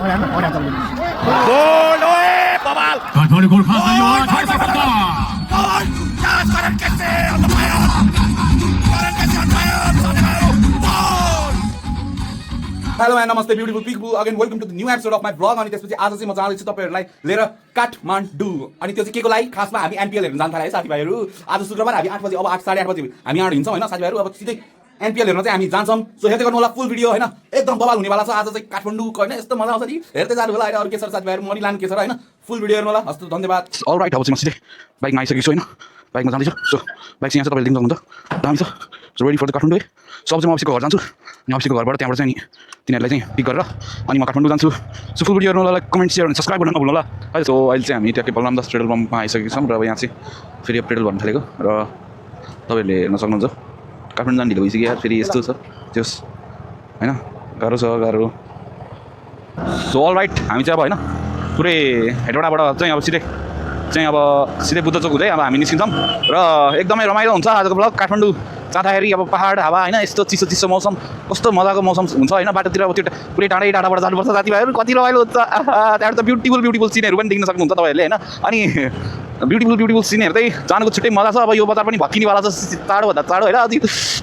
Goal ओए बवाल काठमाडौँ गोर्खा संयोजन थाहा सक्दा गोल यस करण कैसे on the fire करण कैसे on fire goal hello and नमस्ते beautiful people again welcome to the new episode of my blog. अनि त्यसपछि आज चाहिँ म जाँदैछु तपाईँहरूलाई लिएर काठमाडौँ। अनि त्यो चाहिँ के को लागि खासमा हामी एनपिएल हेर्न जान थाल्यो है साथीभाइहरू। आज शुक्रबार हामी 8 बजे अब 8 साढे 8 बजे हामी यहाँ हिँड्छौँ होइन साथीभाइहरू। अब सिधै एनपिएल हेर्न चाहिँ हामी जान्छौँ। सो हेर्दै गर्नु होला फुल भिडियो होइन, एकदम बवाल हुनेवाला छ आज चाहिँ काठमाडौँको होइन। यस्तो मजा आउँछ नि हेर्दै जानु होला। अरू के छ साथीभाइहरू मनी लानु के छ र होइन, फुल भिडियो हेर्नु होला। हस् धन्यवाद। अल राइट, अब चाहिँ म सिधै बाइकमा आइसकेको छु होइन, बाइकमा जाँदैछु। सो बाइक चाहिँ यहाँ छ, तपाईँले देख्नु सक्नुहुन्छ दामी छ। So ready for the Kathmandu है। सो अब चाहिँ म अफिसको घर जान्छु अनि अफिसको घरबाट त्यहाँबाट चाहिँ नि तिनीहरूलाई चाहिँ पिक गरेर अनि म काठमाडौँ जान्छु। सो फुल भिडियो हेर्नु होला, कमेन्ट सेयर अनि सब्सक्राइब गर्न नभुल्नु होला है। सो अहिले चाहिँ हामी ट्याक्कै बलराम दास पेट्रोल पम्पमा आइसकेको छौँ र अब यहाँ चाहिँ फेरि पेट्रोल भर्नु थालेको र तपाईँहरूले हेर्न सक्नुहुन्छ काठमाडौँ जानु ढिलो भइसक्यो यार। फेरि यस्तो छ त्यस होइन, गाह्रो छ गाह्रो। सो अल राइट, हामी चाहिँ अब होइन पुरै हेटवटाबाट चाहिँ अब सिधै बुद्ध चोक हुँदै अब हामी निस्किन्छौँ र एकदमै रमाइलो हुन्छ आजको ब्लग। काठमाडौँ जाँदाखेरि अब पहाड हावा होइन, यस्तो चिसो चिसो मौसम, कस्तो मजाको मौसम हुन्छ होइन। बाटोतिर अब त्यो पुरै टाढाबाट जानुपर्छ साथीभाइहरू, कति रमाइलो हुन्छ। त्यहाँबाट त ब्युटिफुल सिनहरू पनि देख्न सक्नुहुन्छ तपाईँहरूले होइन। अनि ब्युटिफुल सिन हेर्दै जानुको छुट्टै मजा छ। अब यो बजार पनि भत्किनेवाला छ चाँडोभन्दा चाँडो होइन। अझै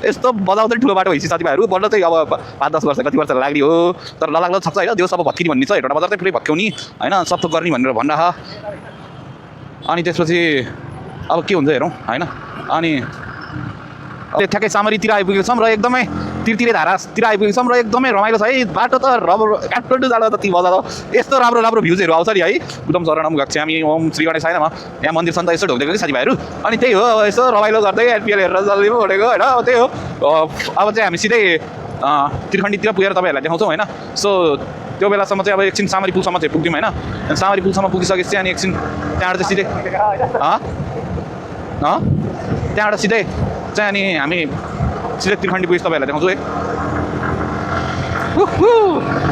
यस्तो बजाउँदै ठुलो बाटो भएपछि साथीभाइहरू बल्ल चाहिँ अब 5-10 वर्ष कति वर्ष लाग्ने हो, तर ललाग्लो छ होइन। देउस अब भत्किने भन्ने छ, हेटवटा बजार चाहिँ पुरै भत्क्याउने होइन, सबथोक गर्ने भनेर भनिरह। अनि त्यसपछि अब के हुन्छ हेरौँ होइन। अनि ठ्याक्कै चामरीतिर आइपुगेको छौँ र एकदमै तिरतिरे धारातिर आइपुगेको छौँ र एकदमै रमाइलो छ है बाटो। त रबर काठमाडौँ जाँदा त ती मजा त यस्तो राम्रो भ्युजहरू आउँछ नि है। बुद्धम शरणम गच्छामि ओम श्री गणेश छैन यहाँ मन्दिर छ नि त, यसो ढोक्देको कि साथीभाइहरू। अनि त्यही हो यसो रमाइलो गर्दै एनपिएल हेरेर जल्दी पो उठेको होइन। अब त्यही हो, अब चाहिँ हामी सिधै त्रिखण्डीतिर पुगेर तपाईँहरूलाई देखाउँछौँ होइन। सो त्यो बेलासम्म चाहिँ अब एकछिन सामरी पुलसम्म चाहिँ पुग्यौँ होइन। सामरी पुलसम्म पुगिसकेपछि अनि एकछिन त्यहाँबाट चाहिँ सिधै त्यहाँबाट सिधै चाहिँ अनि हामी सिधै त्रिखण्डी पुगेपछि तपाईँहरूलाई देखाउँछु है।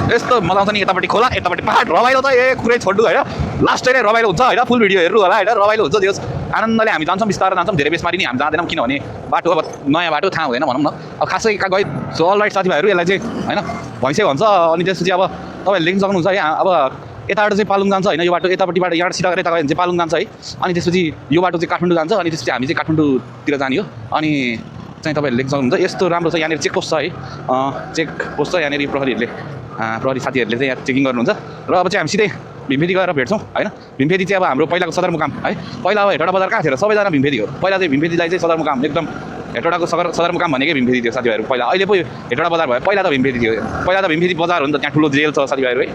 यस्तो मजा आउँछ नि, यतापट्टि खोला यतापट्टि पहाड, रमाइलो त ए कुरै छोड्नु होइन। लास्ट नै रमाइलो हुन्छ होइन, फुल भिडियो हेर्नु होला होइन, रमाइलो हुन्छ। त्यो आनन्दले हामी जान्छौँ, बिस्तारै जान्छौँ, धेरै बेसमारी नि हामी जाँदैनौँ किनभने बाटो अब नयाँ बाटो थाहा हुँदैन भनौँ न। अब खासै गइ सो अल राइट साथीभाइहरू, यसलाई चाहिँ होइन भैँसे भन्छ। अनि त्यसपछि अब तपाईँहरूले देख्न सक्नुहुन्छ है अब यताबाट चाहिँ पालुङ जान्छ होइन, यो बाटो यतापट्टिबाट यहाँबाट सिधा गरेर यता गयो भने चाहिँ पालुङ जान्छ है। अनि त्यसपछि यो बाटो चाहिँ काठमाडौँ जान्छ। अनि त्यसपछि हामी चाहिँ काठमाडौँतिर जाने हो। अनि चाहिँ तपाईँहरूले देख्न सक्नुहुन्छ यस्तो राम्रो छ यहाँनिर चेकपोस्ट छ है, चेकपोस्ट छ यहाँनिर। प्रहरी साथीहरूले चाहिँ यहाँ चेकिङ गर्नुहुन्छ र अब चाहिँ हामी सिधै भीमफेदी गएर भेट्छौँ होइन। भीमफेदी चाहिँ अब हाम्रो पहिलाको सदरमुकाम है। पहिला अब हेटवटा बजार कहाँ थियो र सबैजना भीमफेदी हो। पहिला चाहिँ भीमफेदीलाई चाहिँ सदरमुकाम एकदम हेटवटाको सदरमुकाम भनेकै भीमफेदी थियो साथीभाइहरू पहिला। अहिले पो हेटवटा बजार भयो, पहिला त भीमफेदी थियो। पहिला त भीमफेदी बजार हो नि त, त्यहाँ ठुलो जेल छ साथीभाइहरू है।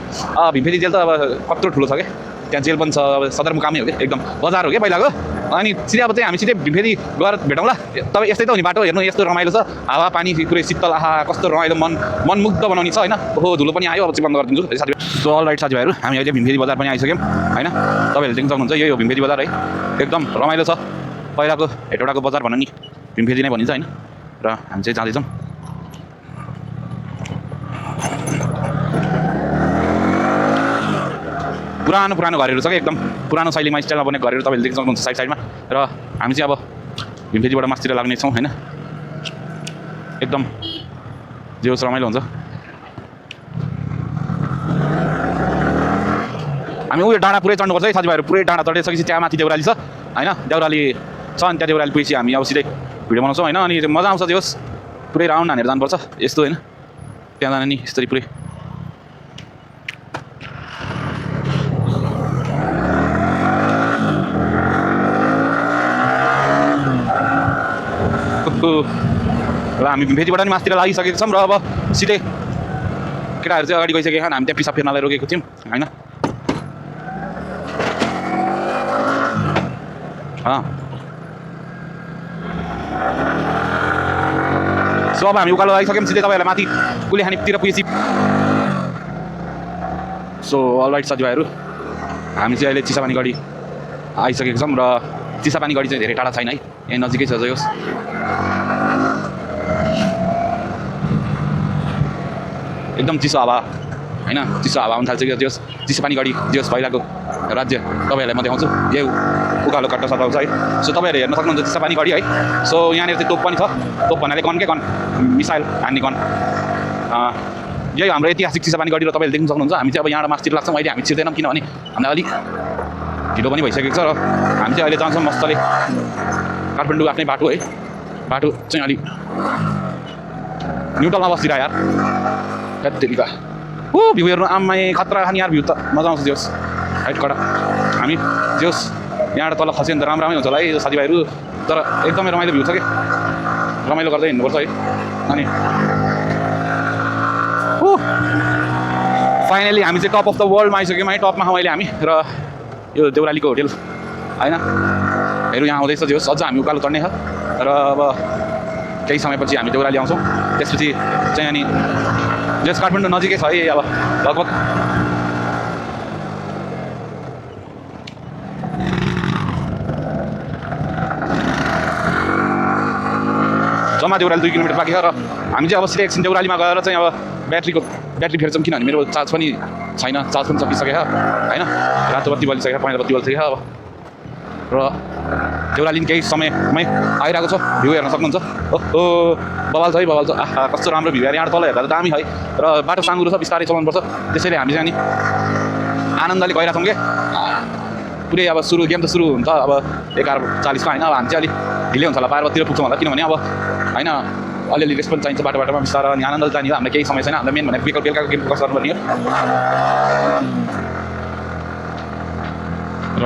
भीमफेदी जेल त अब कत्रो ठुलो छ क्या, त्यहाँ जेल पनि छ, अब सदरमुकामै हो कि एकदम बजार हो क्या पहिलाको। अनि सिधै अब चाहिँ हामी सिधै भीमफेदी गएर भेटौँला। तपाईँ यस्तै त हो नि बाटो हेर्नु, यस्तो रमाइलो छ, हावा पानी पुरै शीतल, आहा कस्तो रमाइलो, मनमुग्ध बनाउने छ होइन। हो धुलो पनि आयो, अब चाहिँ बन्द गरिदिन्छु साथीभाइ। सो अल राइट साथीभाइहरू, हामी अहिले भीमफेदी बजार पनि आइसक्यौँ होइन। तपाईँहरूले देख्न सक्नुहुन्छ यही हो भीमफेदी बजार है, एकदम रमाइलो छ। पहिलाको हेटवटाको बजार भनौँ नि भीमफेदी नै भनिन्छ होइन। र हामी चाहिँ जाँदैछौँ। पुरानो घरहरू छ क्या, एकदम पुरानो शैलीमा स्टाइलमा बनेको घरहरू तपाईँहरूले देख्न सक्नुहुन्छ साइडमा। र हामी चाहिँ अब भीमफेदीबाट मासतिर लाग्ने छौँ होइन। एकदम जे होस् रमाइलो हुन्छ। हामी उयो डाँडा पुरै चढ्नुपर्छ है साथीभाइहरू। पुरै डाँडा चढिसकेपछि त्यहाँ माथि देउराली छ होइन, देउराली छ। अनि त्यहाँ देउराली पुगेपछि हामी अब सिधै भिडियो बनाउँछौँ होइन। अनि मजा आउँछ, जे होस् पुरै राउन्ड हानेर जानुपर्छ यस्तो होइन। त्यहाँ जाने नि यसरी पुरै र हामी भीमफेदीबाट नि मासतिर लागिसकेको छौँ। र अब सिधै केटाहरू चाहिँ अगाडि गइसकेका छन्, हामी त्यहाँ पिसाब फेर्नलाई रोकेको थियौँ होइन। सो अब हामी उकालो आइसक्यौँ, सिधै तपाईँहरूलाई माथि कुलेखानीतिर पुगेपछि। सो अल राइट साथीभाइहरू, हामी चाहिँ अहिले चिसापानी गढी आइसकेको छौँ र चिसापानी गढी चाहिँ धेरै टाढा छैन है, यहीँ नजिकै छ। जोस् एकदम चिसो हावा होइन, चिसो हावा आउनु थाल्छ कि जोस् चिसापानी गढी जोस् पहिलाको राज्य तपाईँहरूलाई म देखाउँछु। यही उकालो कट्टा सताउँछ है। सो तपाईँहरूले हेर्न सक्नुहुन्छ चिसापानी गढी है। सो यहाँनिर चाहिँ तोप पनि छ, तोप भन्नाले गन के गन, मिसाइल हान्ने गन। यही हाम्रो ऐतिहासिक चिसापानी गढी र तपाईँले देख्न सक्नुहुन्छ हामी चाहिँ अब यहाँबाट मास्तिर लाग्छौँ अहिले हामी छिर्दैनौँ किनभने हामीलाई अलिक ढिलो पनि भइसकेको छ र हामी चाहिँ अहिले जान्छौँ मस्तले काठमाडौँ आफ्नै बाटो है बाटो चाहिँ अलिक न्युट्रलमा बस्दिरह यार त्यतिका भ्यू हेर्नु आम्मै खतरा खाने यार भ्यू त मजा आउँछ जोस् हाइट कडा हामी जोस् यहाँबाट तल खस्यो भने त राम्रो हुन्छ होला है साथीभाइहरू तर एकदमै रमाइलो भ्यू छ कि रमाइलो गर्दै हिँड्नुपर्छ है अनि फाइनली हामी चाहिँ टप अफ द वर्ल्डमा आइसक्यौँ है टपमा अहिले हामी र यो देउरालीको होटेल होइन हेरौँ यहाँ आउँदैछ जोस् अझ हामी उकालो चढ्ने छ र अब केही समयपछि हामी देउराली आउँछौँ त्यसपछि चाहिँ अनि जस काठमाडौँ नजिकै छ है अब लगभग जम्मा देउराली 2 किलोमिटर बाँकी छ र हामी चाहिँ अब सिधै एकछिन देउरालीमा गएर चाहिँ अब ब्याट्री फेर्छौँ किनभने मेरो चार्ज पनि छैन चार्ज पनि सकिसकेको छ होइन रातो बत्ती बलिसकेको छ पहेँलो बत्ती बलिसकेको छ अब र देउराली केही समयमै आइरहेको छ भ्यू हेर्न सक्नुहुन्छ ओहो बवाल छ है बवाल छ आहा कस्तो राम्रो भ्यू यहाँ तल हेर्दा त दामी है र बाटो साँगुरो छ बिस्तारै चलाउनुपर्छ त्यसैले हामी चाहिँ अनि आनन्दले गइरहेछौँ कि पुरै अब गेम त सुरु हुन्छ अब 11:40 होइन अब हामी चाहिँ अलिक ढिलै हुन्छ होला 12:00 पुग्छौँ होला किनभने अब होइन अलिअलि रेस्ट पनि चाहिन्छ बाटोमा बिस्तारै अनि आनन्दले जाने हो हामीलाई केही समय छैन हामीलाई मेन भनेको बेलुकाको गेम फोकस गर्नुपर्ने हो र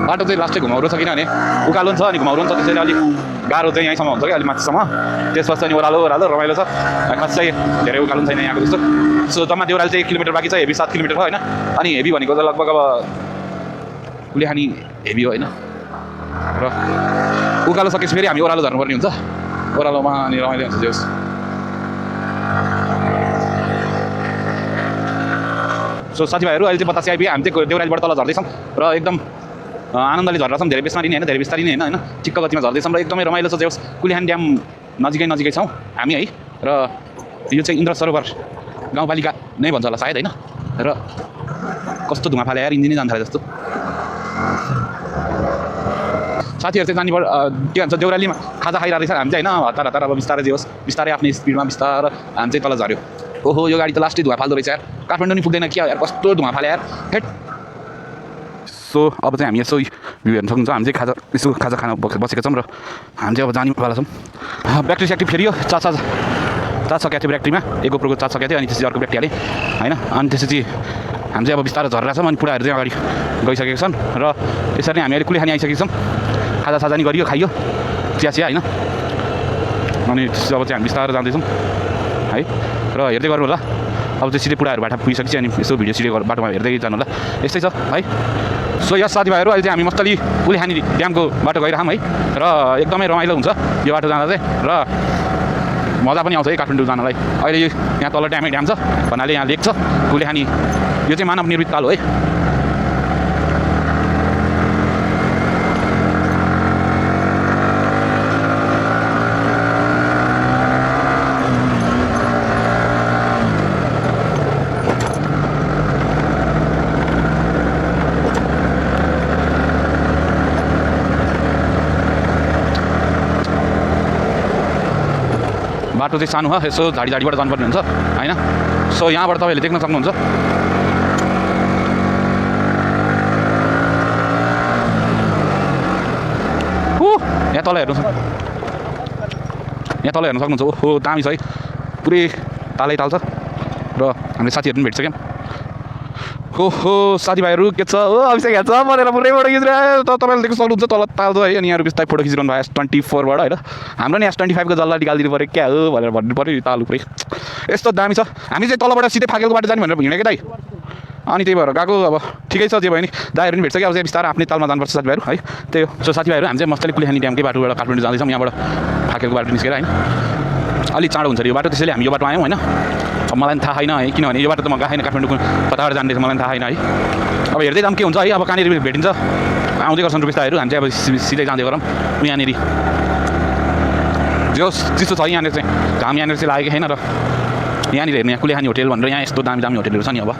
बाटो चाहिँ लास्टै घुमाउरो छ किनभने उकालो छ अनि घुमाउरो छ त्यसैले अलिक गाह्रो चाहिँ यहीँसम्म हुन्छ कि अलिक माथिसम्म त्यसपछि अनि ओह्रालो रमाइलो छ खास चाहिँ धेरै उकालो छैन यहाँको जस्तो सो जम्मा देउराली चाहिँ 1 किलोमिटर बाँकी छ हेभी 7 किलोमिटर हो होइन अनि हेभी भनेको त लगभग अब कुलेखानी हेभी हो होइन र उकालो सकेपछि फेरि हामी ओह्रालो झर्नुपर्ने हुन्छ ओह्रालोमा अनि रमाइलो हुन्छ जोस् सो साथीभाइहरू अहिले चाहिँ 85 आइपुग्यो हामी चाहिँ देउरालीबाट तल झर्दैछौँ र एकदम आनन्दले झर्छौँ धेरै बिस्तारै नै होइन होइन ठिक्क गतिमा झर्दैछौँ र एकदमै रमाइलो छ जोस् कुलेखानी ड्याम नजिकै छौँ हामी है र यो चाहिँ इन्द्र सरोवर गाउँपालिका नै भन्छ होला सायद होइन र कस्तो धुवा फाले यार इन्जिनै जान्छ जस्तो साथीहरू चाहिँ जाने के भन्छ देउरालीमा खाजा खाइरहेको रहेछ हामी चाहिँ होइन हतार अब बिस्तारै जे होस् बिस्तारै आफ्नै स्पिडमा बिस्तारै हामी चाहिँ तल झऱ्यो ओहो यो गाडी त लास्टै धुवा फाल्दो रहेछ यार काठमाडौँ नि पुग्दैन क्या यार कस्तो धुवा फाले यार हेट सो अब चाहिँ हामी यसो भ्यू हेर्न सक्नुहुन्छ हामी चाहिँ खाजा खान बसेका छौँ र हामी चाहिँ अब जानेवाला छौँ ब्याट्री स्याट्री फेरियो चार्ज सकेको थियो ब्याट्रीमा एक गोप्रोको चार्ज सकेको थियो अनि त्यसपछि अर्को ब्याट्री हालेँ होइन अनि त्यसपछि हामी चाहिँ अब बिस्तारै झरेर छौँ अनि पुराहरू चाहिँ अगाडि गइसकेका छन् र यसरी नै हामी अहिले कुलेखानी आइसकेका छौँ खाजा नि गरियो खाइयो चिया होइन अनि त्यसपछि अब चाहिँ हामी बिस्तारै जाँदैछौँ है र हेर्दै गर्नु होला अब चाहिँ सिधै पुराहरू बाटो पुगिसकेपछि अनि यसो भिडियो सिडियो बाटोमा हेर्दै जानु होला यस्तै छ है सो यस साथीभाइहरू अहिले चाहिँ हामी मस्तली कुलेखानी ड्यामको बाटो गइरहौँ है र एकदमै रमाइलो हुन्छ यो बाटो जाँदा चाहिँ र मजा पनि आउँछ है काठमाडौँ जानलाई अहिले यहाँ तल ड्यामै ड्याम छ भन्नाले यहाँ लेक छ कुलेखानी यो चाहिँ मानव निर्मित ताल हो है बाटो चाहिँ सानो हो यसो झाडीबाट जानुपर्ने हुन्छ होइन सो यहाँबाट तपाईँहरूले देख्न सक्नुहुन्छ यहाँ तल हेर्नु सक्नुहुन्छ ओहो दामी छ है पुरै तालै ताल छ र हामीले साथीहरू पनि भेटिसक्यौँ ओहो साथीभाइहरू के छ हो अभिषेक हेर्छ भनेर पुरै फोटो खिचिरहेको तपाईँले देख्न सक्नुहुन्छ तल ताल छ है अनि यहाँ बिस्तारै फोटो खिचिरहनु भयो S24बाट होइन हाम्रो नि S25को जल्ला निकालिदिनु पऱ्यो क्या हो भनेर भन्नु पऱ्यो ताल पुरै यस्तो दामी छ हामी चाहिँ तलबाट सिधै फाकेको बाटो जाने भनेर हिँडेको दाइ अनि त्यही भएर गएको अब ठिकै छ जे भयो नि दाइहरू पनि भेट्छ कि अब चाहिँ बिस्तारै आफ्नै तालमा जानुपर्छ साथीभाइहरू है त्यही हो सो साथीभाइहरू हामी चाहिँ मस्तले कुलेखानी ड्यामकै बाटोबाट काठमाडौँ जाँदैछौँ यहाँबाट फाकेको बाटो निस्केर होइन अलिक चाँडो हुन्छ यो बाटो त्यसैले हामी यो बाटो आयौँ होइन अब मलाई पनि थाहा छैन है किनभने यो बाटो त म गएको छैन काठमाडौँको कताबाट जाँदैछ मलाई पनि थाहा छैन है अब हेर्दै जाऊँ के हुन्छ है अब कहाँनिर भेटिन्छ आउँदै गर्छन् रुपिस्ताहरू हामी चाहिँ अब सिधै जाँदै गरौँ यहाँनिर जो चिसो छ यहाँनिर चाहिँ घाम यहाँनिर चाहिँ लागेको छैन र यहाँनिर हेर्नु यहाँ कुलेखानी होटेल भनेर यहाँ यस्तो दामी दामी होटेलहरू छ नि अब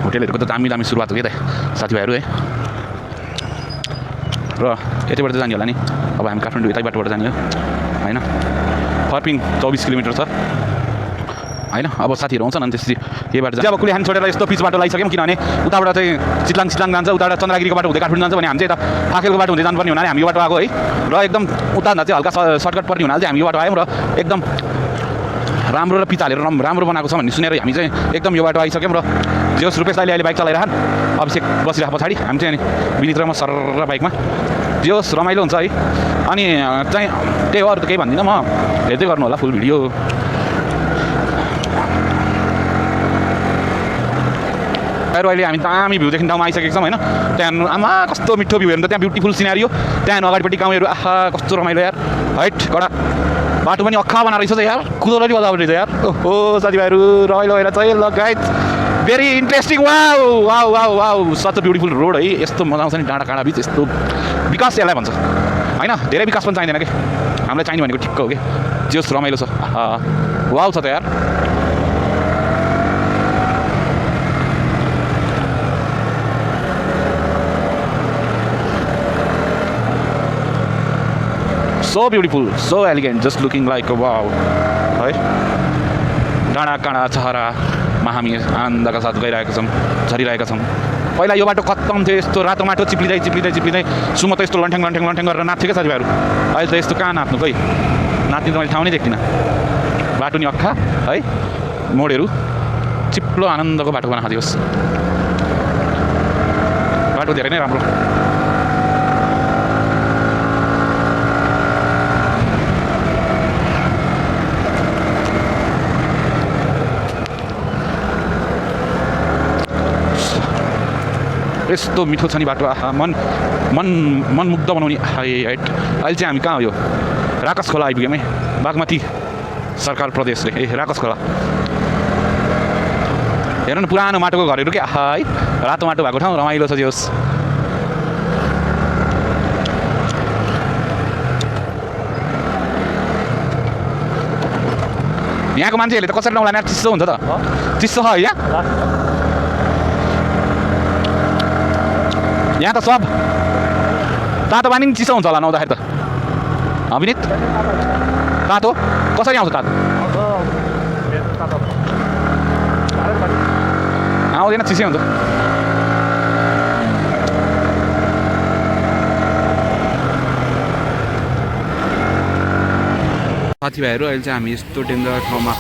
होटेलहरूको त दामी दामी सुरुवात हो कि त साथीभाइहरू है र यतिबाट चाहिँ जाने होला नि अब हामी काठमाडौँ यतै बाटोबाट जाने हो होइन फर्पिङ 24 किलोमिटर छ होइन अब साथीहरू आउँछ नि त्यसपछि यही बाटो चाहिँ अब कुलेखानी छोडेर यस्तो पिच बाटो लगाइसक्यौँ किनभने उताबाट चाहिँ चितलाङ जान्छ उताबाट चन्द्रगिरीको बाटो हुँदै काठमाडौँ जान्छ भने हामी चाहिँ यता फाकेलको बाटो हुँदै जानुपर्ने हुनाले हामी यो बाटो आएको है र एकदम उताभन्दा चाहिँ हल्का सर्टकट पर्ने हुनाले चाहिँ हामी यो बाटो आयौँ र एकदम राम्रो र पिच हालेर राम्रो बनाएको छ भन्ने सुनेर हामी चाहिँ एकदम यो बाटो आइसक्यौँ र जेस रुपेश दाइले अहिले बाइक चलाइरहन् अभिषेक बसिरहेको पछाडि हामी चाहिँ अनि विनित र म सर र बाइकमा जेस रमाइलो हुन्छ है अनि चाहिँ त्यही हो अरू त केही भन्दिनँ म हेर्दै गर्नु होला फुल भिडियो अहिले हामी दामी भ्यू देख्ने ठाउँमा आइसकेको छौँ होइन त्यहाँ आमा कस्तो मिठो भ्यू हेर्नु त त्यहाँ ब्युटिफुल सिनारियो त्यहाँ अगाडिपट्टि गाउँहरू आहा कस्तो रमाइलो यार हाइट कडा बाटो पनि अक्खा बनाएर रहेछ त यार कुदोलरी बजाएको रहेछ यार ओहो साथीभाइहरू रमाइलो भएर चाहिँ ल guys very interesting wow wow wow wow such a beautiful road है यस्तो मजा आउँछ नि डाँडा काँडा बिच यस्तो विकास यसलाई भन्छ होइन धेरै विकास पनि चाहिँदैन कि हामीलाई चाहिने भनेको ठिक्क हो कि जस रमाइलो छ वाउ छ त यार so beautiful, so elegant, just looking like a wow है डाँडा काँडा छहरामा हामी आनन्दका साथ गइरहेका छौँ झरिरहेका छौँ पहिला यो बाटो खत्तम थियो यस्तो रातो माटो चिप्लिँदै सुम त यस्तो लन्ठ्याङ गरेर नाच्थ्यो क्या साथीभाइहरू अहिले त यस्तो कहाँ नाच्नु खै नाच्ने त मैले ठाउँ नै देख्दिनँ बाटो नि अक्खा है मोडहरू चिप्लो आनन्दको बाटो बनाएको दियोस् बाटो धेरै नै राम्रो यस्तो मिठो छ नि बाटो मनमुग्ध बनाउने हाइट अहिले चाहिँ हामी कहाँ हो यो राकस खोला आइपुग्यौँ है बागमती सरकार प्रदेशले राकस खोला हेर्नु न पुरानो माटोको घरहरू के है रातो माटो भएको ठाउँ रमाइलो छ जोस् यहाँको मान्छेहरूले त कसरी नौला चिसो हुन्छ त चिसो छ है यहाँ त सब तातो पानी चिसो हुन्छ होला नुहाउँदाखेरि त अभिनित तातो कसरी आउँछ तातो आउँदैन चिसै हुन्छ साथीभाइहरू अहिले चाहिँ हामी यस्तो डेन्जर ठाउँमा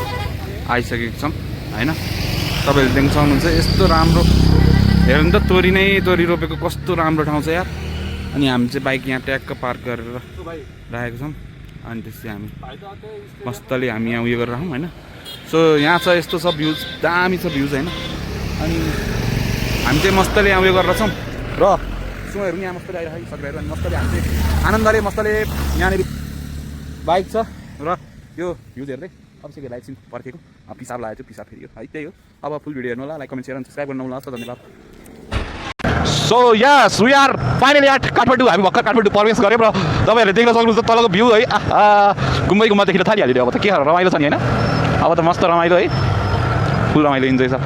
आइसकेको छौँ होइन तपाईँहरूले देख्न सक्नुहुन्छ यस्तो राम्रो हेर्नु त तोरी नै तोरी रोपेको कस्तो राम्रो ठाउँ छ यार अनि हामी चाहिँ बाइक यहाँ ट्याक्क पार्क गरेर राखेको छौँ अनि त्यसपछि हामी मस्तले हामी यहाँ उयो गरेर राखौँ होइन सो यहाँ छ यस्तो छ भ्युज दामी छ भ्युज होइन अनि हामी चाहिँ मस्तले यहाँ उयो गरेर छौँ र सुहरू यहाँ मस्तले आइराखिसकेर अनि मस्तले हामी चाहिँ आनन्दले मस्तले यहाँनिर बाइक छ र यो भ्युज हेर्दै अवश्य एकछिन पर्खेको पिसाब लागेको थियो पिसाब फेरि है त्यही हो अब फुल भिडियो हेर्नु होला लाइक कमेन्ट सेयर सब्सक्राइब गर्नु होला धन्यवाद so yes we are finally at Kathmandu हामी भर्खर काठमाडौँ प्रवेश गऱ्यौँ र तपाईँहरूले देख्न सक्नुहुन्छ तलको भ्यू है गुम्बा देखिन थालिहाल्यो अब त के रमाइलो छ नि होइन अब त मस्त रमाइलो है फुल रमाइलो इन्जोय छ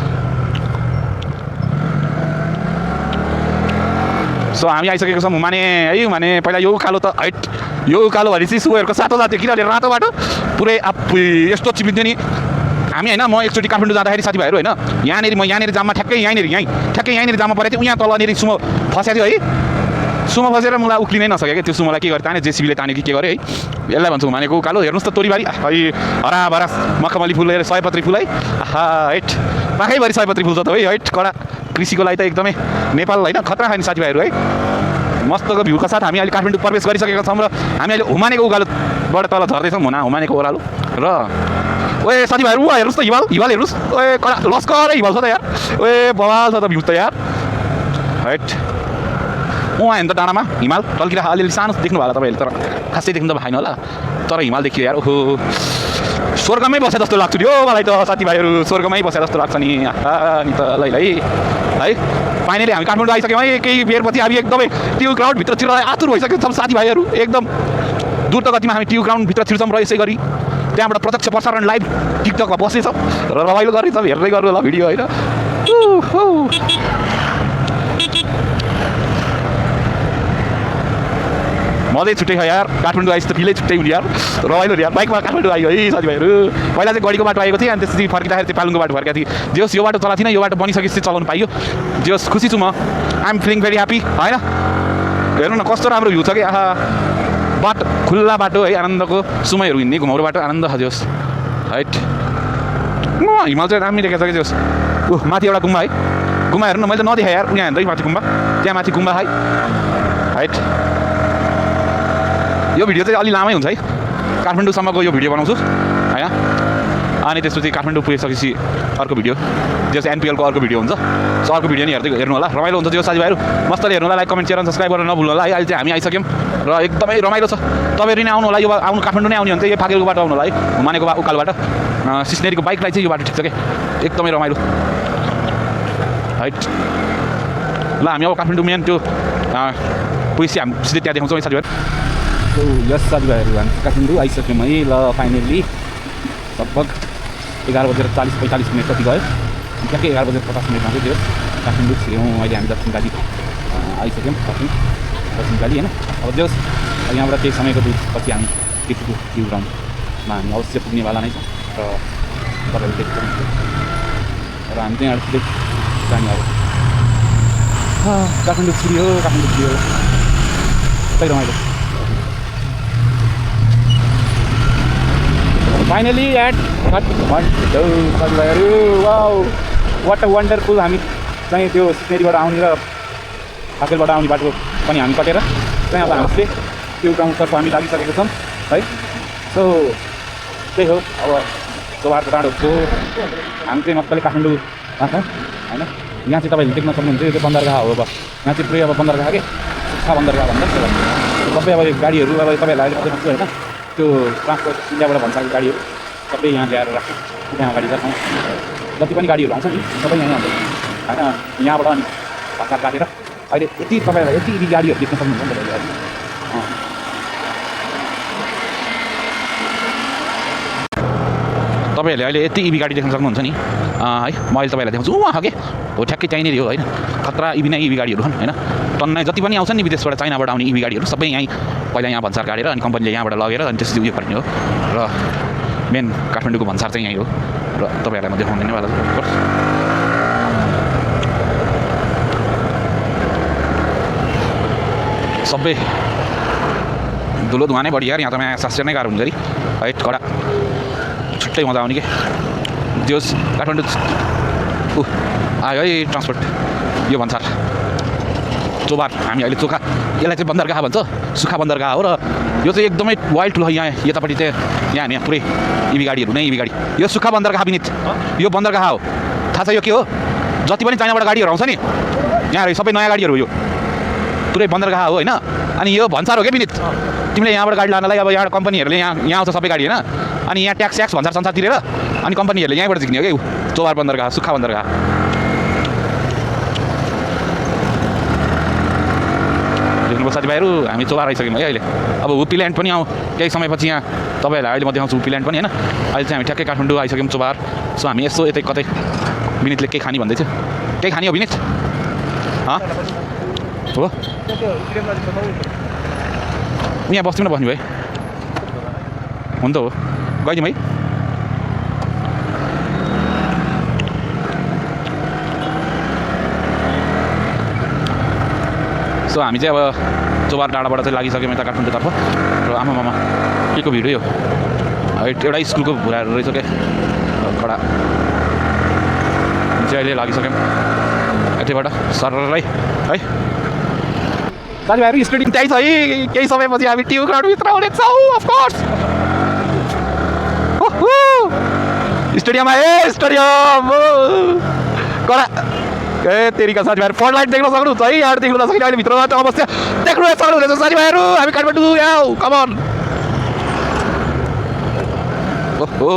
सो हामी आइसकेको छौँ हुमाने है हुमाने पहिला यो उकालो त हाइट यो उकालो भनेपछि सुहरूको सातो जान्थ्यो किनभने रातो बाटो पुरै यस्तो चिप्लिन्थ्यो नि हामी होइन म एकचोटि काठमाडौँ जाँदाखेरि साथीभाइहरू होइन यहाँनिर जाममा ठ्याक्कै यहाँनिर जाममा परेको थियो उहाँ तलनिर सुमो फसेको थियो है सुमो फसेर मलाई उक्लिनै नसक्यो क्या त्यो सुमोलाई के गर्यो ताने जेसिबीले तान्यो कि के गर्यो है यसलाई भन्छु हुमानेको उकालो हेर्नुहोस् त तोरीबारी है हराभरा मखमली फुल हेरेर सयपत्री फुल है हाइट पाखैभरि सयपत्री फुल छ त है हाइट कडा कृषिको लागि त एकदमै नेपाल होइन खतरा खाने साथीभाइहरू है मस्तको भ्यूका साथ हामी अहिले काठमाडौँ प्रवेश गरिसकेका छौँ र हामी अहिले हुमानेको उकालोबाट तल झर्दैछौँ हुमानेको ओह्रालो र ओए साथीभाइहरू हेर्नुहोस् त हिमाल हेर्नुहोस् ओए कडा लस्करै हिमाल छ त यार ओए बवाल छ त भ्यू त यार हाइट उहाँ हेर्नु त डाँडामा हिमाल टल्किरहेको अलिअलि सानो देख्नु भयो होला तपाईँहरूले तर खासै देख्नु त भएन होला तर हिमाल देखियो यार ओहो स्वर्गमै बसे जस्तो लाग्छ नि हो मलाई त साथीभाइहरू स्वर्गमै बसे जस्तो लाग्छ नि नि त है फाइनली हामी काठमाडौँ आइसक्यौँ है केही बेरपछि हामी एकदमै त्यो क्राउडभित्र चिर आतुर भइसक्यो सब साथीभाइहरू एकदम द्रुत गतिमा हामी ट्यु ग्राउन्डभित्र छिर्छौँ र यसै गरी त्यहाँबाट प्रत्यक्ष प्रसारण लाइभ टिकटकमा बसेछौँ र रमाइलो गर्नेछौँ हेर्दै गर्नु होला भिडियो होइन मजै छुट्टै छ यार काठमाडौँ आइस त फिलै छुट्टै हुने यार रमाइलो यार बाइकमा काठमाडौँ आयो है साथीभाइहरू पहिला चाहिँ गढीको बाटो आएको थिएँ अनि त्यसपछि फर्किँदाखेरि चाहिँ पालुङको बाटो फर्केको थिएँ जे होस् यो बाटो चलाएको थिइनँ यो बाटो बनिसकेपछि चलाउनु पाइयो जे होस् खुसी छु म आइएम फिलिङ भेरी ह्याप्पी होइन हेर्नु न कस्तो राम्रो भ्यू छ कि आहा बाटो खुल्ला बाटो है आनन्दको समयहरू हिँड्ने घुमाउरो बाटो आनन्द छ जे होस् हाइट हिमाल चाहिँ दामी देखेको छ कि जे होस् माथि एउटा गुम्बा है गुम्बा हेर्नु न मैले त नदेखाएँ यार यहाँ हेर्दै माथि गुम्बा त्यहाँ माथि गुम्बा है हाइट यो भिडियो चाहिँ अलि लामै हुन्छ है काठमाडौँसम्मको यो भिडियो बनाउँछु होइन अनि त्यसपछि काठमाडौँ पुगिसकेपछि अर्को भिडियो जो चाहिँ एनपिएलको अर्को भिडियो हुन्छ सो अर्को भिडियो नि हेर्नु होला रमाइलो हुन्छ त्यो साथीभाइहरू मस्तले हेर्नु होला लाइक कमेन्ट सेयर सब्सक्राइब गर्न नभुल्नु होला है अहिले चाहिँ हामी आइसक्यौँ र एकदमै रमाइलो छ तपाईँहरू नै आउनु होला यो आउनु काठमाडौँ नै आउने भने चाहिँ यो फागेलको बाटो आउनु होला है मानेको उकालोबाट सिस्नेरीको बाइकलाई चाहिँ यो बाटो ठिक छ कि एकदमै रमाइलो हाइट ल हामी अब काठमाडौँ मेन त्यो पुलिस हामी सिधै त्यहाँ देखाउँछौँ है साथीभाइहरू यस साथीभाइहरू हामी काठमाडौँ आइसक्यौँ है ल फाइनल्ली लगभग 11:40-45 मिनट कति गयो ठ्याक्कै 11:50 चाहिँ त्यो काठमाडौँ छिर्यौँ अहिले हामी दक्षिण काली आइसक्यौँ दक्षिण काली होइन अब जो यहाँबाट केही समयको दूरपछि हामी टिपुको ट्यु ग्राउन्डमा हामी अवश्य पुग्नेवाला नै छौँ र तपाईँहरू देख्नु र हामी चाहिँ यहाँ छिटै जाने अब काठमाडौँ छिर्यो सबै रमाइलो फाइनली एट साथीभाइहरू वाउ वाट अ वन्डरफुल हामी चाहिँ त्यो सिनेरीबाट आउने र फाकेलबाट आउने बाटो पनि हामी कटेर चाहिँ अब हामीले त्यो गाउँतर्फ हामी लागिसकेको छौँ है सो त्यही हो अब चौबार टाढो हो हामी चाहिँ मजाले काठमाडौँमा छौँ होइन यहाँ चाहिँ तपाईँहरूले देख्न सक्नुहुन्छ यो चाहिँ बन्दरगाह हो अब यहाँ चाहिँ पुरै अब बन्दरगाह के सुक्खा बन्दरगाह भन्दा सबै अब गाडीहरू अब तपाईँहरूलाई अहिले मात्रै होइन त्यो ट्रान्सपोर्ट इन्डियाबाट भन्साको गाडीहरू सबै यहाँ ल्याएर राख्छ त्यहाँ गाडी राख्छौँ जति पनि गाडीहरू आउँछ नि सबै यहीँ आउँछ होइन यहाँबाट अनि भाषा काटेर अहिले यति तपाईँहरूलाई यति गाडीहरू देख्न सक्नुहुन्छ नि तपाईँहरूले तपाईँहरूले अहिले यति इभी गाडी देख्न सक्नुहुन्छ नि है म अहिले तपाईँलाई देखाउँछु उहाँ के हो ठ्याक्कै चाहिने हो होइन खतरा इभी नै इभी गाडीहरू छन् होइन टन्नै जति पनि आउँछ नि विदेशबाट चाइनाबाट आउने इभी गाडीहरू सबै यहीँ पहिला यहाँ भन्सार काटेर अनि कम्पनीले यहाँबाट लगेर अनि त्यसपछि उयो पर्ने हो र मेन काठमाडौँको भन्सार चाहिँ यहीँ हो र तपाईँहरूलाई म देखाउने नै वाला छु अफकोर्स सबै धुलो धुवा नै बढी यार यहाँ त यहाँ सास नै गाह्रो हुन्छ अरे हाइट कडा छुट्टै मजा आउने कि जोस् काठमाडौँ आयो है ट्रान्सपोर्ट यो भन्सार चोबार हामी अहिले चोखा यसलाई चाहिँ बन्दरगाह भन्छ सुक्खा बन्दरगाह हो र यो चाहिँ एकदमै वाइल्ड ठुलो यहाँ यतापट्टि चाहिँ यहाँ हामी पुरै इभी गाडीहरू नै इभी गाडी यो सुक्खा बन्दरगाह विनित यो बन्दरगाह हो थाहा छ यो के हो जति पनि चाइनाबाट गाडीहरू आउँछ नि यहाँ सबै नयाँ गाडीहरू हो यो पुरै बन्दरगाह हो होइन अनि यो भन्सार हो क्या विनित तिमीले यहाँबाट गाडी लानलाई अब यहाँ कम्पनीहरूले यहाँ आउँछ सबै गाडी होइन अनि यहाँ ट्याक्स भन्सार संसार तिरेर अनि कम्पनीहरूले यहीँबाट झिक्ने हो क्या चोबार बन्दरगाह सुक्खा बन्दरगाह देख्नुभयो साथीभाइहरू हामी चोबार आइसक्यौँ है अहिले अब हुप्पील्यान्ड पनि आउँ केही समयपछि यहाँ तपाईँहरूलाई अहिले म देखाउँछु हुप्पील्यान्ड पनि होइन अहिले चाहिँ हामी ठ्याक्कै काठमाडौँ आइसक्यौँ चोबार सो हामी यसो यतै कतै विनितले केही खाने भन्दैथ्यो केही खाने हो विनित हो यहाँ बस्यौँ न बस्नु भाइ हुन त हो गइदिउँ है सो हामी चाहिँ अब चोबार डाँडाबाट चाहिँ लागिसक्यौँ यता काठमाडौँतर्फ र आमामामा के को भिड हो एउटा स्कुलको भुराहरू रहेछ क्या कडा चाहिँ अहिले लागिसक्यौँ यतैबाट सरलाई है साथीभाइहरू स्टेडियम त्यही छ है केही समयपछि हामी ट्यु ग्राउन्डभित्र आउनेछौँ अफकोर्स स्टेडियम आए स्टेडियम कडा ए तेरिका साथीभाइहरू फ्रन्ट लाइट देख्न सक्नुहुन्छ है यहाँ देख्नु नसकिने अहिले भित्रबाट अवश्य देख्नु सक्नुहुनेछ साथीभाइहरू हामी काठमाडौँ आऊ कमन ओहो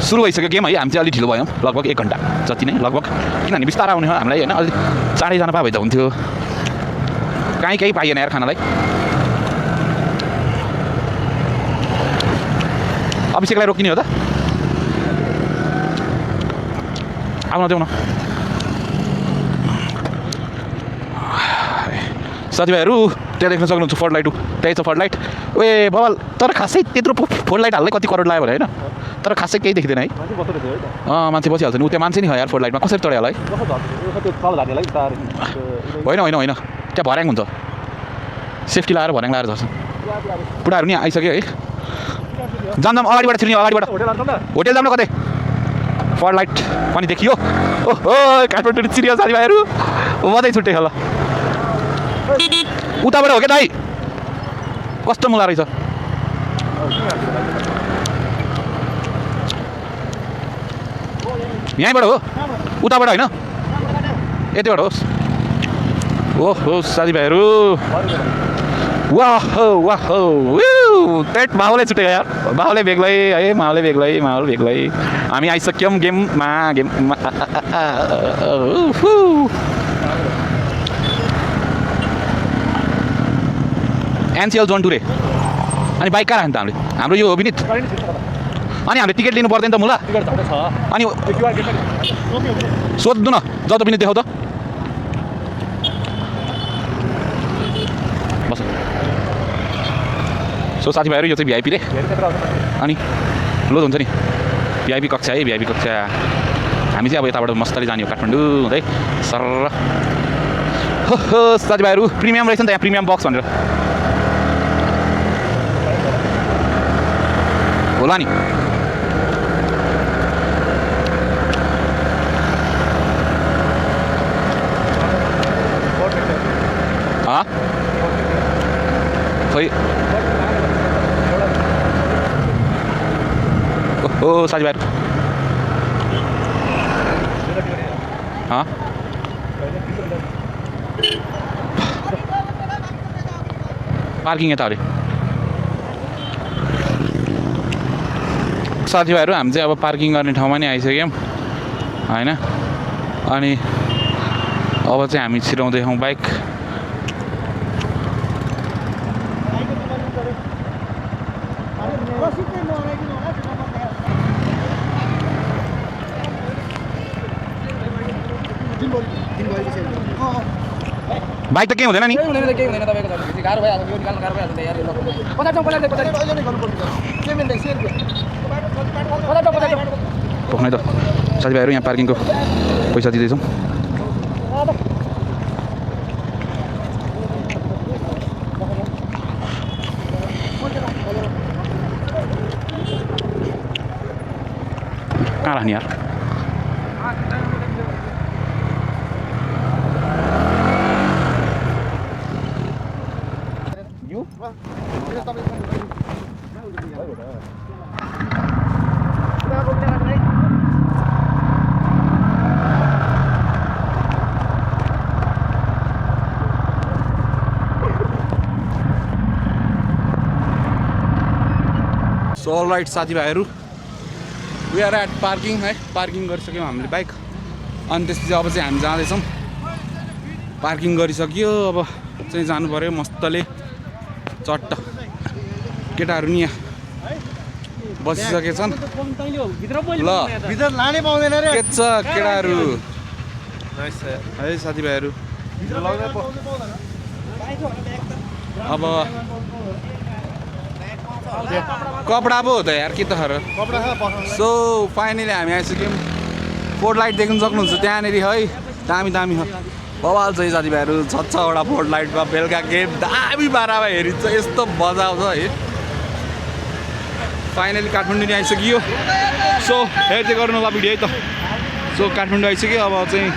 सुरु भइसक्यो गेम है हामी चाहिँ अलिक ढिलो भयौँ लगभग 1 घन्टा जति नै लगभग किनभने बिस्तारै आउने हो हामीलाई होइन अलि चाँडै जान पाए भए त हुन्थ्यो कहीँ केही पाइएन यार खानालाई। अभिषेकलाई रोकिने हो त? आउन देऊ न साथीभाइहरू। त्यहाँ देख्न सक्नुहुन्छ फ्लड लाइट, त्यही छ फ्लड लाइट। ए बवाल, तर खासै त्यत्रो फ्लड लाइट हाल्दै कति करोड लाग्यो भने होइन, तर खासै केही देखिँदैन है। मान्छे बसिहाल्छ नि, ऊ त्यहाँ मान्छे नि छ यार फ्लड लाइटमा, कसरी चढ्यो होला है? होइन होइन होइन, त्यहाँ भर्याङ हुन्छ, सेफ्टी लगाएर भर्याङ लगाएर झर्छ। बुढाहरू नि आइसक्यो है। जाम अगाडिबाट छिर्ने, अगाडिबाट होटेल जाम न कतै। फ्लड लाइट पनि देखियो। ओहो काठमाडौँ चिरियो साथीभाइहरू, मजै छुट्टै होला। उताबाट हो क्या दाइ? कस्तो मुला रहेछ। यहीँबाट हो? उताबाट होइन, यतिबाट होस्। ओहो साथीभाइहरू, वाह वाह, त्यट माहौलै छुट्यो यार। माहौलै बेग्लै है, माहौलै बेग्लै, माहौल बेग्लै। हामी आइसक्यौँ गेममा। एनसिएल जोन 2 रे। अनि बाइक कहाँ राख्नु त हाम्रो यो हो विनित। अनि हामीले टिकट लिनु पर्दैन त मुला? अनि सोध्नु न, जाऊ त विनित, देखाउ त। बस। सो साथीभाइहरू, यो चाहिँ भिआइपी रे। अनि लोड हुन्छ नि भिआइपी कक्षा है, भिआइपी कक्षा। हामी चाहिँ अब यताबाट मस्तले जाने हो काठमाडौँ हुँदै सर। हो साथीभाइहरू, प्रिमियम रहेछ नि त यहाँ, प्रिमियम बक्स भनेर होला नि। खै ओहो साथीभाइहरू, पार्किङ यता अरे। साथीभाइहरू, हामी चाहिँ अब पार्किङ गर्ने ठाउँमा नि आइसक्यौँ होइन। अनि अब चाहिँ हामी छिराउँदैछौँ बाइक। बाइक त केही हुँदैन नि? पोख्नै त साथीभाइहरू, यहाँ पार्किङको पैसा दिँदैछौँ। कहाँ राख्ने यार? सो अल राइट साथीभाइहरू, वी आर एट पार्किङ है। पार्किङ गरिसक्यौँ हामीले बाइक। अनि त्यसपछि अब चाहिँ हामी जाँदैछौँ। पार्किङ गरिसक्यो, अब चाहिँ जानु पऱ्यो मस्तले चट्ट। केटाहरू नि यहाँ बसिसकेछन्। ल भित्र लानै पाउँदैन रे। के छ केटाहरू है साथीभाइहरू? अब कपडा पो हो त यार, के त खर। सो फाइनली हामी आइसक्यौँ। फोर्ट लाइट देख्नु सक्नुहुन्छ त्यहाँनिर है, दामी दामी हो बवाल छ साथीभाइहरू। 6-6वटा फोर्ट लाइटमा बेलुका गेम दामी बाह्रमा हेरिन्छ, यस्तो मजा आउँछ है। फाइनली काठमाडौँ नि आइसक्यो। सो हेर्दै गर्नु होला भिडियो है त। सो काठमाडौँ आइसक्यो, अब चाहिँ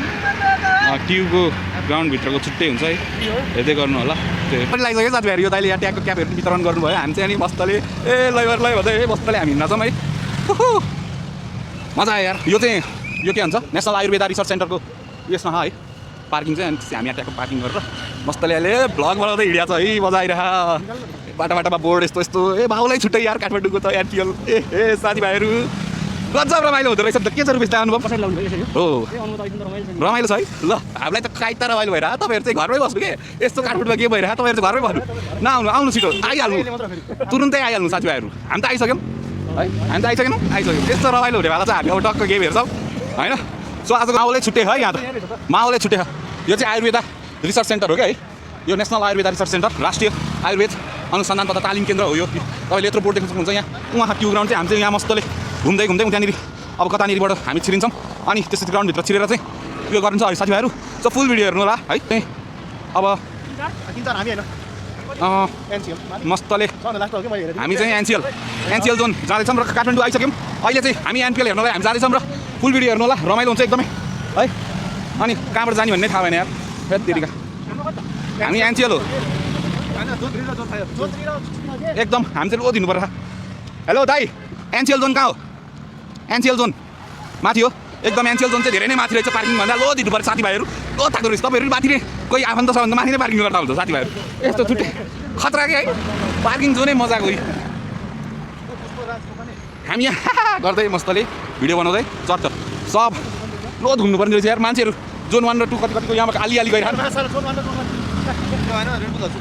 ट्युबको ग्राउन्डभित्रको छुट्टै हुन्छ है, हेर्दै गर्नु होला। त्यो पनि लागिसक्यो साथीभाइहरू। यो दाइले यहाँ ट्यागको क्यापहरू वितरण गर्नुभयो। हामी चाहिँ अनि मस्तले लै भन्दै मस्तले हामी हिँड्न जाउँ है। मजा आयो यार। यो चाहिँ यो के भन्छ, नेसनल आयुर्वेदा रिसर्च सेन्टरको यसमा है पार्किङ चाहिँ। अनि हामी यहाँ ट्यागको पार्किङ गरेर मस्तले अहिले भ्लग बनाउँदै हिँडेको छ है। मजा आइरह। बाटो बाटोमा बोर्ड यस्तो यस्तो। बाउलाई छुट्टै यार काठमाडौँको त एनटिएल। ए साथीभाइहरू गजब रमाइलो हुँदो रहेछ नि त के छ रुपेश दाइ अनुभव हो रमाइलो छ है ल हामीलाई त काइता रमाइलो भइरहेको तपाईँहरू चाहिँ घरमै बस्नु के यस्तो काठमाडौँमा के भइरहेको तपाईँहरू चाहिँ घरमै भन्नु नआउनु आउनु छिटो आइहाल्नु तुरुन्तै आइहाल्नु साथीभाइहरू हामी त आइसक्यौँ है हामी त आइसकेनौँ आइसक्यौँ यस्तो रमाइलो हुनेवाला चाहिँ हामी अब टक्क गेम हेर्छौँ होइन सो आजको माहौलै छुट्टै है यहाँ त माहौलै छुट्टै छ यो चाहिँ आयुर्वेदा रिसर्च सेन्टर हो क्या है यो नेसनल आयुर्वेदा रिसर्च सेन्टर राष्ट्रिय आयुर्वेद अनुसन्धान तथा तालिम केन्द्र हो यो तपाईँले यत्रो बोर्ड देख्न सक्नुहुन्छ यहाँ उहाँ ट्यु ग्राउन्ड चाहिँ हामी चाहिँ यहाँ मस्तले घुम्दै घुम्दै त्यहाँनिर अब कतानिरबाट हामी छिरिन्छौँ अनि त्यसपछि ग्राउन्डभित्र छिरेर चाहिँ उयो गरिन्छ है साथीभाइहरू सो फुल भिडियो हेर्नु होला है त्यही अब मस्तले हामी चाहिँ एनसिएल जोन जाँदैछौँ र काठमाडौँ आइसक्यौँ अहिले चाहिँ हामी एनपिएल हेर्नलाई हामी जाँदैछौँ र फुल भिडियो हेर्नु होला रमाइलो हुन्छ एकदमै है अनि कहाँबाट जाने भन्ने थाहा भएन यार फेरि हामी एनसिएल हो एकदम हामी चाहिँ लो दिनु पर्छ हेलो दाइ एनसिएल जोन कहाँ हो एनसिएल जोन माथि हो एकदम एनसिएल जोन चाहिँ धेरै नै माथि रहेछ पार्किङ भन्दा लो दिनु पर्छ साथीभाइहरू लो थाक्दो रहेछ तपाईँहरू माथि नै कोही आफन्त छ भने माथि नै पार्किङ गर्दा हुन्छ साथीभाइहरू यस्तो छुट्टै खतरा के है पार्किङ जोनै मजाको हामी यहाँ गर्दै मस्तले भिडियो बनाउँदै चर्च सब लो घुम्नुपर्ने रहेछ यार मान्छेहरू जोन 1 र 2 कति कतिको यहाँबाट आली गइरहेको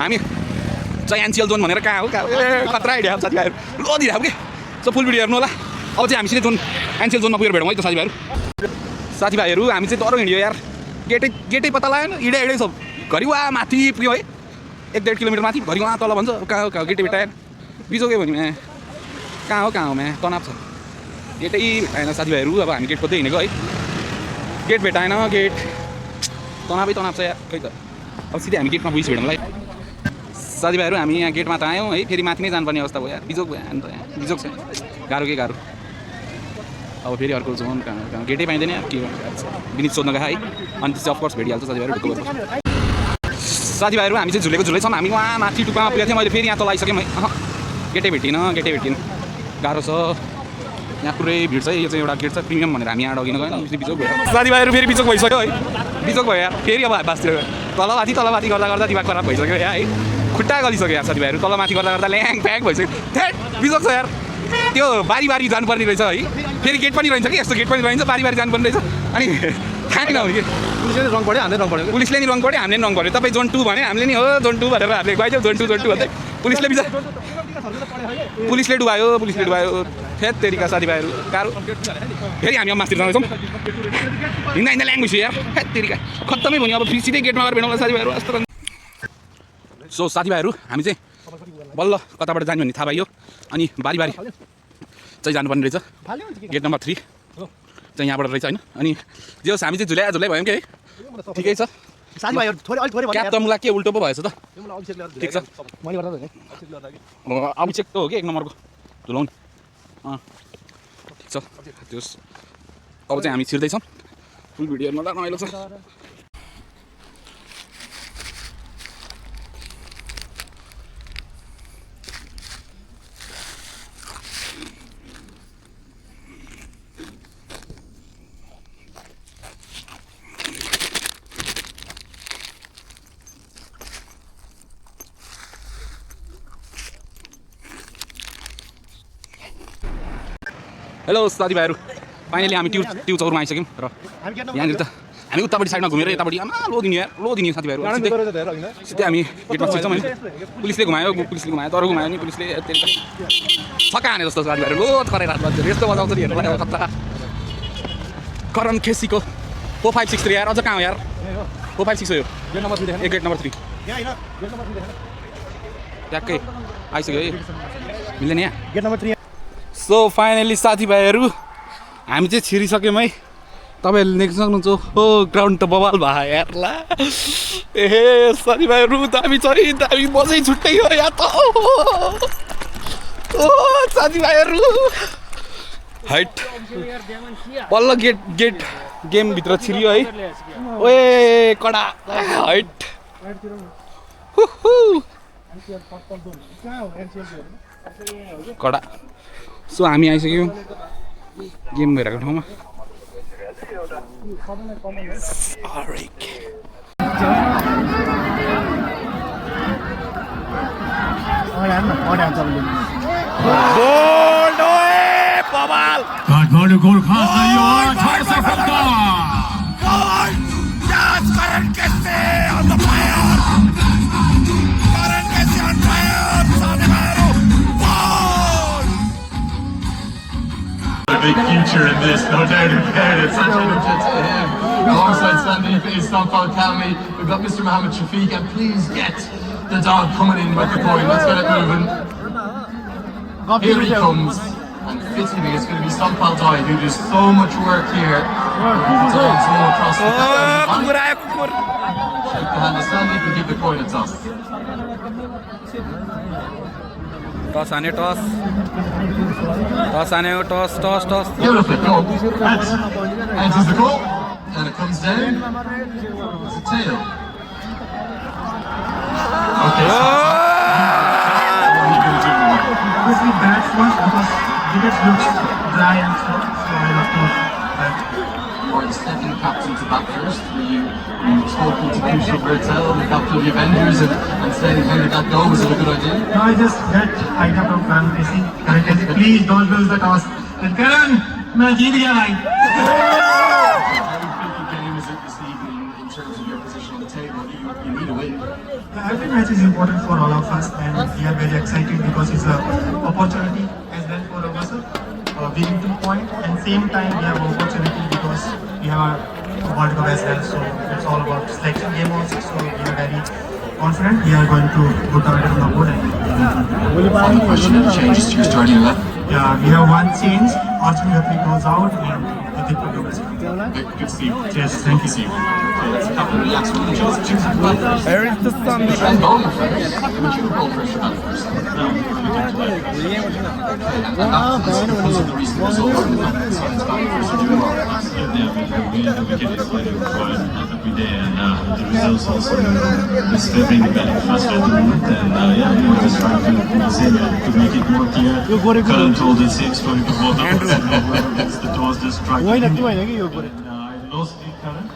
हामी चाहिँ एनसिएल जोन भनेर कहाँ हो ए खतरा आइडिया साथीभाइहरू लो दिइरहेको कि सो फुल भिडियो हेर्नु होला अब चाहिँ हामी सिधै जोन एनसिएल जोनमा पुगेर भेटौँ है त साथीभाइहरू हामी चाहिँ डह्रो हिँड्यो यार गेटै पत्ता लागेन हिँडै सब घरि वा माथि पुग्यो है 1-1.5 किलोमिटर माथि घरि उहाँ तल भन्छ कहाँ हो गेटै भेटाएन बिजोकै भन्यो म्या कहाँ हो म्या तनाव छ गेटै भेटाएन साथीभाइहरू अब हामी गेट खोज्दै हिँडेको है गेट भेटाएन गेट तनावै तनाव छ यार खै त अब सिधै हामी गेटमा पुगिस भेटौँलाई साथीभाइहरू हामी यहाँ गेटमा त आयौँ है फेरि माथि नै जानुपर्ने अवस्था भयो यार बिजोक भयो अन्त यहाँ बिजोक छ गाह्रो के गाह्रो अब फेरि अर्को जोन कहाँ गेटै पाइँदैन यार के गर्नु विनित सोध्न गएको है अनि त्यसपछि अफकोर्स भेटिहाल्छ साथीभाइहरू हामी चाहिँ झुलेको झुलै छौँ हामी उहाँ माथि टुप्पामा पुगेको थियौँ मैले फेरि यहाँ तल आइसकेँ गेटै भेटिनँ गाह्रो छ यहाँ पुरै भिड छ यो चाहिँ एउटा गेट छ प्रिमियम भनेर हामी यहाँ अघि गएन बिचोक भयो साथीभाइहरू फेरि बिचोक भइसक्यो है बिचोक भयो यार फेरि अब बासतिर तलमाथि गर्दा दिमाग खराब भइसक्यो यहाँ है खुट्टा गलिसक्यो यार साथीभाइहरू तलमाथि गर्दा ल्याङ फ्याक भइसक्यो थेट बिचोक छ यार त्यो बारी जानुपर्ने रहेछ है फेरि गेट पनि रहन्छ कि यस्तो गेट पनि रहन्छ बारी जानुपर्ने रहेछ अनि थाहा नहुने कि पुलिसले नि रङ पऱ्यो हामीले नि रङ पऱ्यो तपाईँ जोन 2 भने हामीले नि हो जोन 2 भनेर हामीले गइदियो जोन 2 भन्दै पुलिसले डुबायो फेरि तेरिका साथीभाइहरू गाह्रो फेरि हामी अब माथि जाँदैछौँ हिँड्दा ल्याङ भइसक्यो यार फेरि तेरिका खत्तमै भयो अब फेरि सिधै गेटमा गएर भेटौँला साथीभाइहरू यस्तो सो साथीभाइहरू हामी चाहिँ बल्ल कताबाट जाने भन्ने थाहा पाइयो अनि बारी चाहिँ जानुपर्ने रहेछ गेट नम्बर 3 चाहिँ यहाँबाट रहेछ होइन अनि जे होस् हामी चाहिँ झुलै भयौँ कि है ठिकै छ क्याप त मुला के उल्टो पो भएछ त ठिक छ अभिषेक त हो कि 1 नम्बरको झुलाउनु ठिक छ त्यो अब चाहिँ हामी छिर्दैछौँ फुल भिडियोमा रमाइलो छ हेलो साथीभाइहरू फाइनली हामी ट्यु चौरमा आइसक्यौँ र यहाँनिर त हामी उतापट्टि साइडमा घुमेर यतापट्टि आमा लो दिने साथीभाइहरू सिधै हामी गेटमा छिर्छौँ होइन पुलिसले घुमायो तर घुमायो नि पुलिसले छक्का हाने जस्तो साथीभाइहरू लो गरेर यस्तो बजाउँछ नि हेर्नुलाई अब कता करण खेसीको 4563 यार अझ कहाँ हो यार 456 हो यो गेट नम्बर 3 ट्याक्कै आइसक्यो है मिल्दैन यहाँ गेट नम्बर 3 सो फाइनली साथीभाइहरू हामी चाहिँ छिरिसक्यौँ है तपाईँहरूले देख्न सक्नुहुन्छ हो ग्राउन्ड त बवाल भयो यार ला ए साथीभाइहरू दामी बजै छुट्टै हो या त ओ साथीभाइहरू हाइट बल्ल गेट गेमभित्र छिरियो है ओए कडा हाइट कडा सो हामी आइसक्यौँ गेम भइरहेको ठाउँमा काठमाडौँ और गोरखा सहयोग छ सफलता Gol! Yes, Karan Kesse on the fire! Karan Kesse on fire! Sane Bhaiharu, goal! A big future in this, no doubt about it. Such energy to him. Alongside Sandeep is Sampal Kalmi. We've got Mr. Mohammed Shafiq, and please get the dog coming in with the coin. Let's get it moving. Here he comes. And fittingly, it's going to be Sampal Dai, who does so much work here. Dogs all across the कुकुर आयो कुकुर Shake the hand of Sandeep and give the coin a toss. Toss हान्यो toss toss हान्यो toss toss toss Beautiful goal. Heads is the goal. And it comes down. It's a tail. Okay. So what are you going to do now? Obviously bats first because wickets looks dry and stuff, so I have to bat. Or the second captain to bat first. Were you talking to Kushal Bertel, the captain of the Avengers, and saying how did that go? Was it a good idea? Now I just get idea from Karan Kesse. Karan Kesse, please don't lose the toss. And Karan, मैं जीत गया भाई. How big a game is it this evening in terms of your position on the table? You need a win. Every match is important for all of us, and we are very excited because it's an opportunity as well for us. We need to point, and same time we have opportunity because we have a World Cup as well. So it's all about selection game also. So we are very confident we are going to put our on the board. Final question, any changes to your starting 11? Yeah, we have one change. Arjun Ghatri goes out, and Pradeep Padu is coming. Good to see you. Yes, thank you. Okay, let's have a relax one. Choose to bat first. Here is the sun And bowling first. Would you bowl first or bat first? And that's because of the recent result from the bat science bat first. You're doing well. The wicket is playing quite every day, and the results also is favoring the batting first at the moment. And we're just trying to make it more clear. Karan told the same story to both of us. Whoever gets the toss just strike. And I lost it, Karan.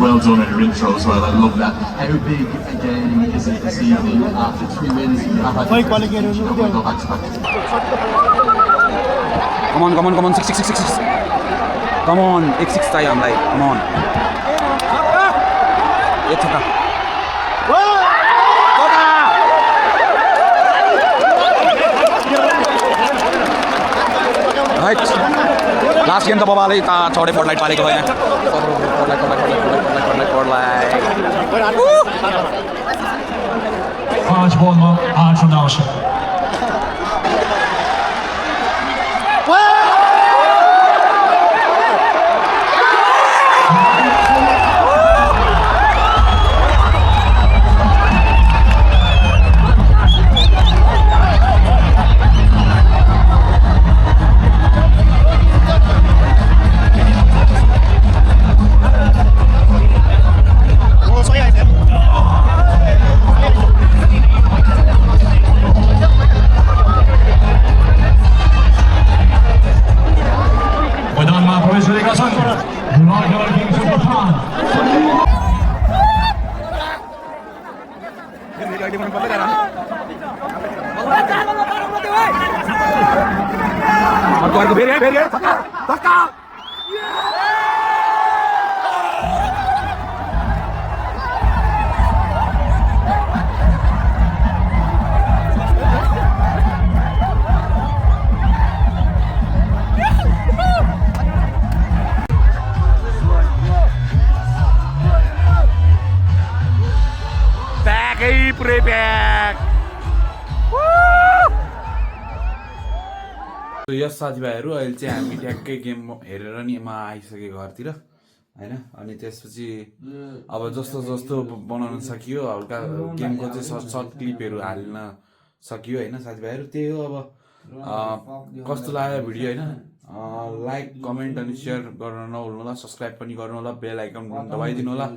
Well done in your intro as well. I love that. How big a game is it this evening after 3 wins? You have had go back to back. Come on 6 come on 1-6 चाहियो हामीलाई come on एक छक्का right last game त बाबाले ता छोडे पडलाइट पालेको भयो यहाँ पडलाइट 5 ballमा 8 रन आवश्यक मैदानमा प्रवेश गरेका छन् रॉयल किङ्स पठान पुरै प्याक यस साथीभाइहरू अहिले चाहिँ हामी ट्याक्कै गेम हेरेर नि म आइसकेँ घरतिर होइन अनि त्यसपछि अब जस्तो जस्तो बनाउन सकियो हल्का गेमको चाहिँ सर्ट क्लिपहरू हाल्न सकियो होइन साथीभाइहरू त्यही हो अब कस्तो लाग्यो भिडियो होइन लाइक कमेन्ट अनि सेयर गर्न नभुल्नु होला सब्सक्राइब पनि गर्नु होला बेल आइकन दबाइदिनु होला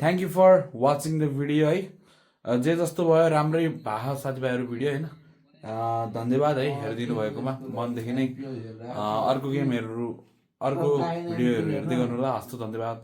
thank you for watching the video है जे जस्तो भयो राम्रै भएको साथीभाइहरू भिडियो होइन धन्यवाद है हेरिदिनु भएकोमा मनदेखि नै अर्को गेमहरू अर्को भिडियोहरू हेर्दै गर्नु होला हस्त धन्यवाद